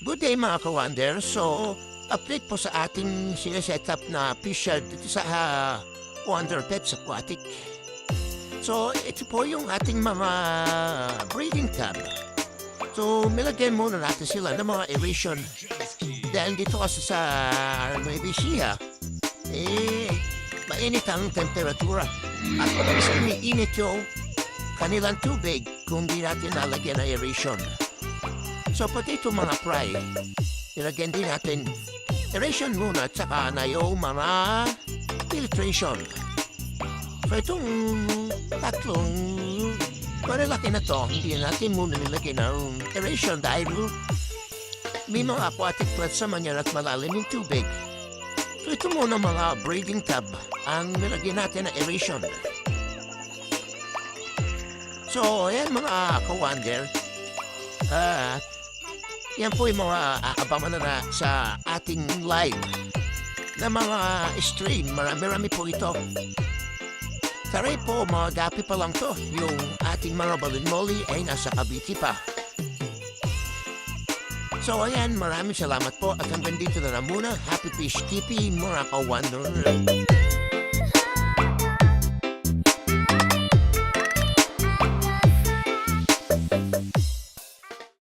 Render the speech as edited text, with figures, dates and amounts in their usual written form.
Good day mga ka-wonder. So, update po sa ating sinesetup na fish shed dito sa Wonder Pets Aquatic. So, ito po yung ating mga breeding tub. So, nilagyan muna natin sila ng mga aeration. Dahil dito kasi sa Nueva Ecija, mainit ang temperatura. At madalas umiinit yung kanilang tubig kung di natin nalagyan ng aeration. So, pati itong mga fry, nilagyan din natin aeration muna at saka na yung mga filtration. So, itong tatlong malalaki na to, hindi natin muna nilagyan ng aeration dahil may mga aquatic plants naman yan at malalim yung tubig. So, ito muna mga breeding tub ang nilagyan natin ng aeration. So, ayan mga ka-wonder. Yan po yung mga aabangan na sa ating live na mga stream. Marami po ito. Taray po, mga gapi pa lang to. Yung ating mga balon-molly ay nasa Cavite pa. So ayan, maraming salamat po at hanggang dito na lang muna. Happy fish keeping mga ka-wonder.